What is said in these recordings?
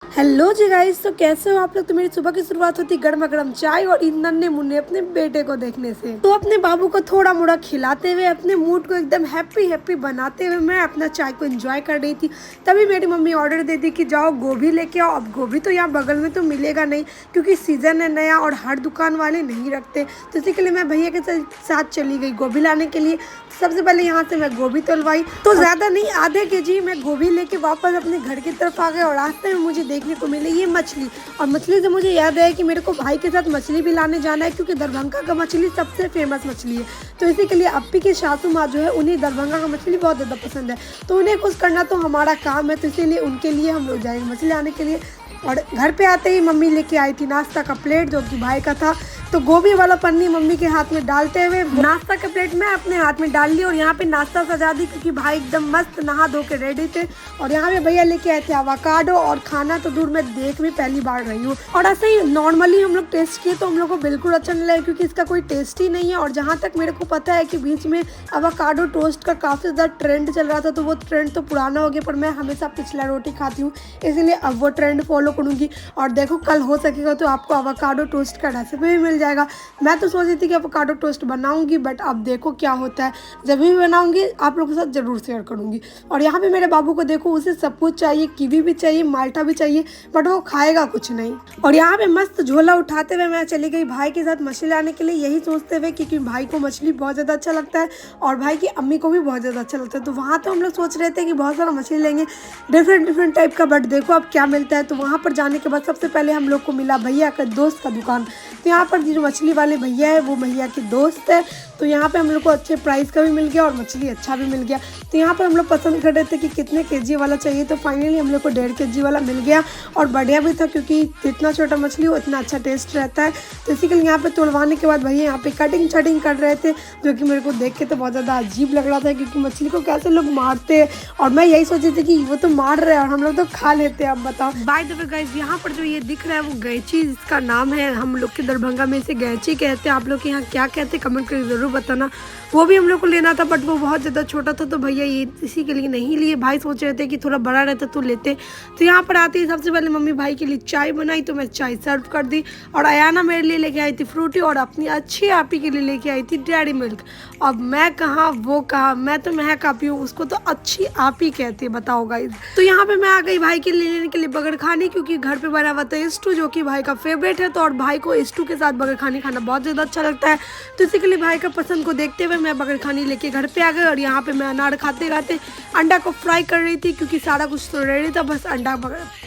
Hello जी guys, तो कैसे हो आप लोग। तो मेरी सुबह की शुरुआत होती है गर्मा गर्म चाय और इन नन्हे मुन्ने अपने बेटे को देखने से। तो अपने बाबू को थोड़ा मोड़ा खिलाते हुए अपने मूड को एकदम हैप्पी हैप्पी बनाते हुए मैं अपना चाय को एंजॉय कर रही थी। तभी मेरी मम्मी ऑर्डर दे दी कि जाओ गोभी लेके आओ। अब गोभी तो यहाँ बगल में तो मिलेगा नहीं क्योंकि सीजन है नया और हर दुकान वाले नहीं रखते। तो इसी के लिए मैं भैया के साथ चली गई गोभी लाने के लिए। सबसे पहले यहाँ से मैं गोभी तोलवाई, तो ज़्यादा नहीं आधे केजी मैं गोभी लेके वापस अपने घर की तरफ आ गए। और रास्ते में मुझे देखने को मिली ये मछली, और मछली से मुझे याद आया कि मेरे को भाई के साथ मछली भी लाने जाना है क्योंकि दरभंगा का मछली सबसे फेमस मछली है। तो इसी के लिए अप्पी की सासू माँ जो है उन्हें दरभंगा का मछली बहुत ज़्यादा पसंद है, तो उन्हें कुछ करना तो हमारा काम है। तो इसीलिए उनके लिए हम लोग जाएंगे मछली लाने के लिए। और घर पे आते ही मम्मी लेके आई थी नाश्ता का प्लेट जो कि भाई का था। तो गोभी वाला पन्नी मम्मी के हाथ में डालते हुए नाश्ता का प्लेट मैं अपने हाथ में डाल ली और यहाँ पे नाश्ता सजा दी क्योंकि भाई एकदम मस्त नहा धो के रेडी थे। और यहाँ पे भैया लेके आए थे अवाकाडो, और खाना तो दूर मैं देख भी पहली बार रही हूँ। और ऐसे ही नॉर्मली हम लोग टेस्ट किए तो हम लोग को बिल्कुल अच्छा नहीं लगा क्योंकि इसका कोई टेस्ट ही नहीं है। और जहाँ तक मेरे को पता है कि बीच में अवाकाडो टोस्ट का काफ़ी ज़्यादा ट्रेंड चल रहा था, तो वो ट्रेंड तो पुराना हो गया, पर मैं हमेशा पिछला रोटी खाती हूँ इसीलिए अब वो ट्रेंड फॉलो करूँगी। और देखो कल हो सकेगा तो आपको अवाकाडो टोस्ट का रेसिपी भी मिल जाएगा। मैं तो सोच रही थी कि अवाकाडो टोस्ट बनाऊंगी, बट अब देखो क्या होता है। जब भी बनाऊंगी आप लोगों के साथ ज़रूर शेयर करूंगी। और यहाँ पे मेरे बाबू को देखो, उसे सब कुछ चाहिए, कीवी भी चाहिए, माल्टा भी चाहिए, बट वो खाएगा कुछ नहीं। और यहाँ पे मस्त झोला उठाते हुए मैं चली गई भाई के साथ मछली लाने के लिए, यही सोचते हुए क्योंकि भाई को मछली बहुत ज़्यादा अच्छा लगता है और भाई की अम्मी को भी बहुत ज़्यादा अच्छा लगता है। तो वहाँ तो हम लोग सोच रहे थे कि बहुत सारा मछली लेंगे डिफरेंट टाइप का, बट देखो अब क्या मिलता है। तो वहाँ पर जाने के बाद सबसे पहले हम लोग को मिला भैया का दोस्त का दुकान। तो यहाँ पर जो मछली वाले भैया है वो भैया के दोस्त है। तो यहाँ पे हम लोग को अच्छे प्राइस का भी मिल गया और मछली अच्छा भी मिल गया। तो यहाँ पर हम लोग पसंद कर रहे थे कि कितने केजी वाला चाहिए, तो फाइनली हम लोग को 1.5 केजी वाला मिल गया और बढ़िया भी था क्योंकि जितना छोटा मछली हो उतना अच्छा टेस्ट रहता है। तो इसी के लिए यहाँ पे तोड़वाने के बाद भैया यहाँ पे कटिंग कर रहे थे, जो कि मेरे को देख के तो बहुत ज़्यादा अजीब लग रहा था क्योंकि मछली को कैसे लोग मारते हैं। और मैं यही सोची थी कि वो तो मार रहे हैं और हम लोग तो खा लेते हैं। अब बताओ। बाय द वे गाइस, यहाँ पर जो ये दिख रहा है वो गैची इसका नाम है। हम लोग के दरभंगा में इसे गैची कहते हैं। आप लोग के यहाँ क्या कहते हैं कमेंट करके ज़रूर बताना। वो भी हम लोग को लेना था बट वो बहुत ज़्यादा छोटा था, तो भैया ये इसी के लिए नहीं लिए। भाई सोच रहे थे कि थोड़ा बड़ा रहता तो लेते। तो यहाँ पर आते ही सबसे पहले मम्मी भाई के लिए चाय बनाई, तो मैं चाय सर्व कर दी। और अयाना मेरे लिए लेके आई थी फ्रूटी और अपनी अच्छी आपी के लिए लेके आई थी डेयरी मिल्क। अब मैं कहाँ वो कहाँ, मैं तो महक आपी हूँ, उसको तो अच्छी आपी कहते हैं। बताओ गाइस। तो यहाँ पे मैं आ गई भाई के लिए लेने के लिए बगर खाने, क्योंकि घर पे बना हुआ था स्टू जो कि भाई का फेवरेट है। तो और भाई को स्टू के साथ बगर खाने खाना बहुत ज़्यादा अच्छा लगता है। तो इसी के लिए भाई का पसंद को देखते हुए मैं बगर खानी लेके घर पे आ गई। और यहाँ पे मैं अनार खाते खाते अंडा को फ्राई कर रही थी क्योंकि सारा कुछ तो रेडी था, बस अंडा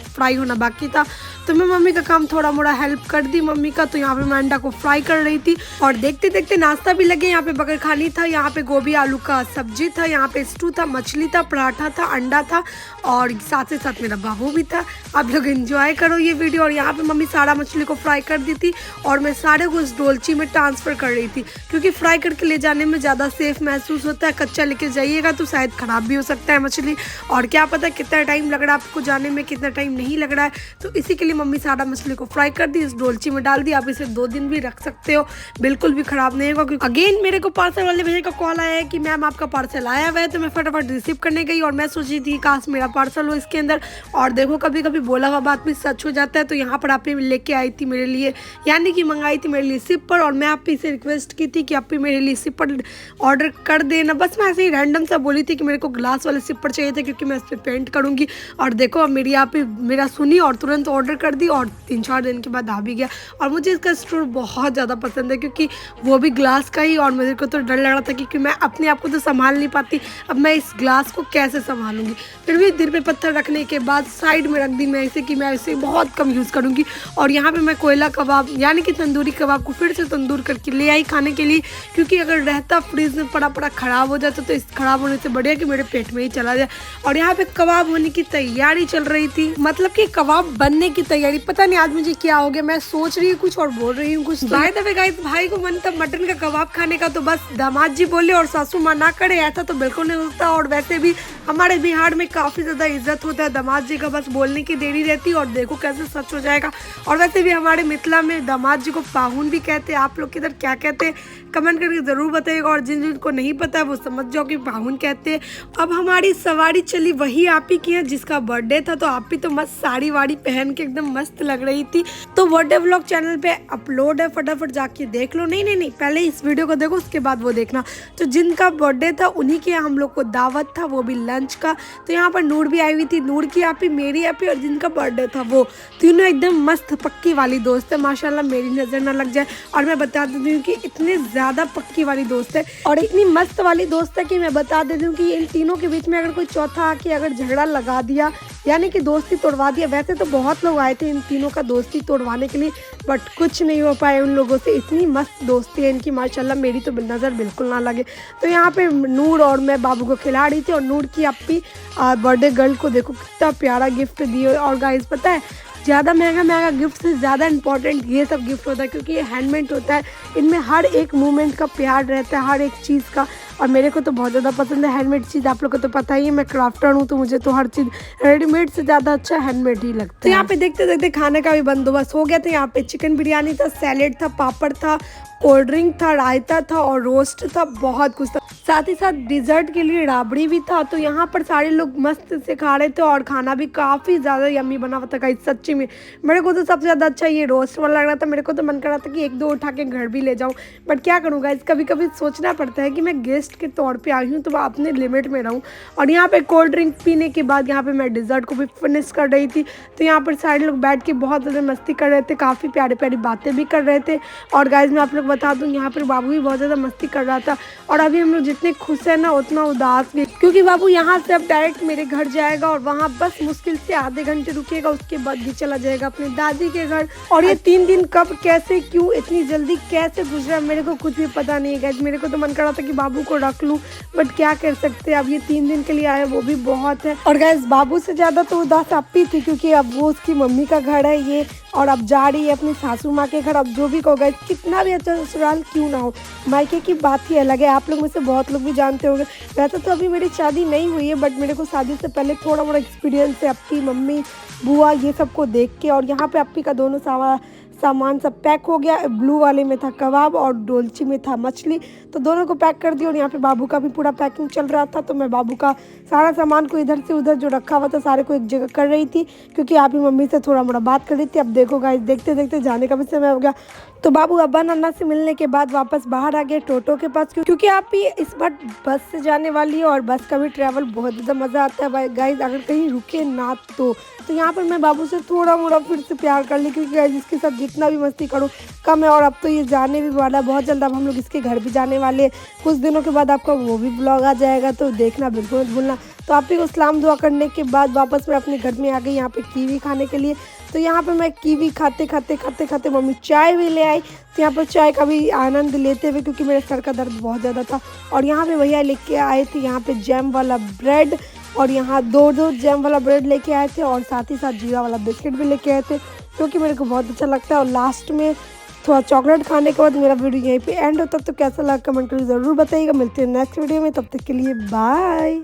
फ्राई होना बाकी था। तो मैं मम्मी का काम थोड़ा मोड़ा हेल्प कर दी मम्मी का। तो यहाँ पे मैं अंडा को फ्राई कर रही थी और देखते देखते नाश्ता भी लगे। यहाँ पे बगर खानी था, यहाँ पे गोभी आलू का सब्जी था, यहाँ पे स्टू था, मछली था, पराठा था, अंडा था और साथ ही साथ मेरा बाबू भी था। आप लोग एंजॉय करो ये वीडियो। और यहाँ पे मम्मी सारा मछली को फ्राई कर दी थी और मैं सारे को उस डोलची में ट्रांसफ़र कर रही थी क्योंकि फ्राई करके ले जाने में ज़्यादा सेफ महसूस होता है। कच्चा लेके जाइएगा तो शायद ख़राब भी हो सकता है मछली, और क्या पता कितना टाइम लग रहा है आपको जाने में, कितना टाइम नहीं लग रहा है। तो इसी के लिए मम्मी सारा मछली को फ्राई कर दी, इस डोलची में डाल दी। आप इसे 2 दिन भी रख सकते हो, बिल्कुल भी ख़राब नहीं होगा। क्योंकि अगेन मेरे को पार्सल वाले भैया का कॉल आया है कि मैम आपका पार्सल आया हुआ है। तो मैं फटाफट रिसीव करने गई और मैं सोची थी काश मेरा पार्सल हो इसके अंदर। और देखो कभी कभी बोला हुआ बात भी सच हो जाता है। तो यहाँ पर आप लेके आई थी मेरे लिए, यानी कि मंगाई थी मेरे लिए सिपर, और मैं आप से रिक्वेस्ट की थी कि आप मेरे लिए सिपर ऑर्डर कर देना। बस मैं ऐसे ही रैंडम सा बोली थी कि मेरे को ग्लास वाले सिपर चाहिए थे क्योंकि मैं इस पर पेंट करूँगी। और देखो अब मेरी आप मेरा सुनी और तुरंत ऑर्डर कर दी और 3-4 दिन के बाद आ भी गया। और मुझे इसका स्टोर बहुत ज़्यादा पसंद है क्योंकि वो भी ग्लास का ही, और मेरे को तो डर लग रहा था क्योंकि मैं अपने आप को तो संभाल नहीं पाती, अब मैं इस ग्लास को कैसे संभालूंगी। फिर भी दिल पे पत्थर रखने के बाद साइड में रख दी मैं इसे कि मैं इसे बहुत कम यूज़ करूँगी। और यहाँ पर मैं कोयला कबाब यानी कि तंदूरी कबाब को फिर से तंदूर करके ले आई खाने के लिए, क्योंकि अगर रहता फ्रीज में पड़ा ख़राब हो जाता तो इस ख़राब होने से बढ़िया कि मेरे पेट में ही चला जाए। और यहाँ पे कबाब होने की तैयारी चल रही थी, मतलब कि कबाब बनने की तैयारी। पता नहीं आज मुझे क्या हो गया, मैं सोच रही हूँ कुछ और बोल रही हूँ कुछ। बाय द वे गाइस, भाई को मन था मटन का कबाब खाने का, तो बस दामाद जी बोले और सासू माँ ना करे, ऐसा तो बिल्कुल नहीं होता। और वैसे भी हमारे बिहार में काफ़ी ज़्यादा इज्जत होता है दामाद जी का, बस बोलने की देरी रहती है और देखो कैसे सच हो जाएगा। और वैसे भी हमारे मिथिला में दामाद जी को पाहुन भी कहते हैं। आप लोग किधर क्या कहते हैं कमेंट करके ज़रूर बताइएगा, और जिन जिनको नहीं पता है वो समझ जाओ कि पाहुन कहते हैं। अब हमारी सवारी चली वही आप ही की है जिसका बर्थडे था, तो आप ही तो मस्त साड़ी वाड़ी पहन के एकदम मस्त लग रही थी। तो बर्थडे व्लॉग चैनल पे अपलोड है, फटाफट जाके देख लो। नहीं, पहले इस वीडियो को देखो उसके बाद वो देखना। तो जिनका बर्थडे था उन्हीं के हम लोग को दावत था, वो भी लंच का। तो यहाँ पर नूर भी आई हुई थी, नूर की आप ही, मेरी आप ही, और जिनका बर्थडे था वो तीनों एकदम मस्त पक्की वाली दोस्त है माशाल्लाह, मेरी नज़र ना लग जाए। और मैं बता देती हूँ कि इतने ज़्यादा पक्की वाली दोस्त है और इतनी मस्त वाली दोस्त है कि मैं बता देती हूँ कि इन तीनों के बीच में अगर कोई चौथा आके अगर झगड़ा लगा दिया, यानी कि दोस्ती तोड़वा दिया। वैसे तो बहुत लोग आए थे इन तीनों का दोस्ती तोड़वाने के लिए, बट कुछ नहीं हो पाए उन लोगों से। इतनी मस्त दोस्ती है इनकी माशाल्लाह, मेरी तो नज़र बिल्कुल ना लगे। तो यहाँ पे नूर और मैं बाबू को खिला रही थी, और नूर की अपी बर्थडे गर्ल को देखो कितना प्यारा गिफ्ट दिए। और गाइस पता है, ज़्यादा महंगा गिफ्ट से ज़्यादा इंपॉर्टेंट ये सब गिफ्ट होता है, क्योंकि ये हैंडमेड होता है। इनमें हर एक मूवमेंट का प्यार रहता है, हर एक चीज़ का। और मेरे को तो बहुत ज़्यादा पसंद है हैंडमेड चीज़। आप लोग को तो पता ही है मैं क्राफ्टर हूँ, तो मुझे तो हर चीज़ रेडीमेड से ज़्यादा अच्छा हैंडमेड ही लगता है। तो यहाँ पे देखते देखते खाने का भी बंदोबस्त हो गया था। यहाँ पे चिकन बिरयानी था, सैलेड था, पापड़ था, कोल्ड ड्रिंक था, रायता था और रोस्ट था, बहुत कुछ था। साथ ही साथ डिज़र्ट के लिए राबड़ी भी था। तो यहाँ पर सारे लोग मस्त से खा रहे थे और खाना भी काफ़ी ज़्यादा यम्मी बना हुआ था गाइस। सच्ची में मेरे को तो सबसे ज़्यादा अच्छा ये रोस्ट वाला लग रहा था। मेरे को तो मन कर रहा था कि एक दो उठा के घर भी ले जाऊँ, बट क्या करूँ गाइस, कभी कभी सोचना पड़ता है कि मैं गेस्ट के तौर पे आई हूँ तो मैं अपने लिमिट में रहूँ। और यहाँ पे कोल्ड ड्रिंक पीने के बाद यहाँ पे मैं डिज़र्ट को भी फिनिश कर रही थी। तो यहाँ पर सारे लोग बैठ के बहुत ज़्यादा मस्ती कर रहे थे, काफ़ी प्यारी प्यारी बातें भी कर रहे थे। और गाइस मैं आप लोग बता दूँ, यहाँ पर बाबू भी बहुत ज़्यादा मस्ती कर रहा था। और अभी हम लोग जितने खुश हैं ना उतना उदास भी, क्योंकि बाबू यहाँ से अब डायरेक्ट मेरे घर जाएगा और वहाँ बस मुश्किल से आधे घंटे रुकेगा, उसके बाद भी चला जाएगा अपने दादी के घर। और ये 3 दिन कब, कैसे, क्यों, इतनी जल्दी कैसे गुजरा मेरे को कुछ भी पता नहीं है। मेरे को तो मन कर रहा था कि बाबू को रख लूँ, बट क्या कर सकते हैं, अब ये 3 दिन के लिए आए वो भी बहुत है। और गैस बाबू से ज़्यादा तो उदास अपी थी, क्योंकि अब वो उसकी मम्मी का घर है ये, और अब जा रही है अपनी सासू माँ के घर। अब जो भी कहो गैस, कितना भी अच्छा ससुराल क्यों ना हो, मायके की बात ही अलग है। आप लोग में से बहुत लोग भी जानते होंगे। वैसे तो अभी मेरी शादी नहीं हुई है, बट मेरे को शादी से पहले थोड़ा मोड़ा एक्सपीरियंस है अपनी मम्मी बुआ ये सब को देख के। और यहाँ पे अपी का दोनों सामान सब पैक हो गया। ब्लू वाले में था कबाब और डोलची में था मछली, तो दोनों को पैक कर दिया। और यहाँ पे बाबू का भी पूरा पैकिंग चल रहा था, तो मैं बाबू का सारा सामान को इधर से उधर जो रखा हुआ था सारे को एक जगह कर रही थी, क्योंकि आप ही मम्मी से थोड़ा मोड़ा बात कर रही थी। अब देखो गाइस, देखते देखते जाने का भी समय हो गया। तो बाबू अब्बा नाना से मिलने के बाद वापस बाहर आ गए टोटो के पास, क्योंकि आप ही इस बार बस से जाने वाली है और बस का भी ट्रैवल बहुत ज़्यादा मज़ा आता है गाइस, अगर कहीं रुके ना तो। यहाँ पर मैं बाबू से थोड़ा मोड़ा फिर से प्यार कर ली, क्योंकि गाइस इसके साथ जितना भी मस्ती करो कम है। और अब तो ये जाने भी वाला है बहुत जल्द, अब हम लोग इसके घर भी जाने वाले हैं। कुछ दिनों के बाद आपका वो भी ब्लॉग आ जाएगा, तो देखना बिल्कुल मत भूलना। तो आप ही को सलाम दुआ करने के बाद वापस मैं अपने घर में आ गई यहाँ पे कीवी खाने के लिए। तो यहाँ पे मैं कीवी खाते खाते मम्मी चाय भी ले आई। तो यहाँ पर चाय का भी आनंद लेते हुए, क्योंकि मेरे सर का दर्द बहुत ज़्यादा था। और यहाँ पे भैया लेके आए थे यहाँ पे जैम वाला ब्रेड, और यहाँ दो जैम वाला ब्रेड लेके आए थे, और साथ ही साथ जीरा वाला बिस्किट भी लेके आए थे, क्योंकि मेरे को बहुत अच्छा लगता है। और लास्ट में थोड़ा चॉकलेट खाने के बाद मेरा वीडियो यहीं पे एंड होता है। तो कैसा लगा कमेंट करके ज़रूर बताइएगा। मिलते हैं नेक्स्ट वीडियो में, तब तक के लिए बाय।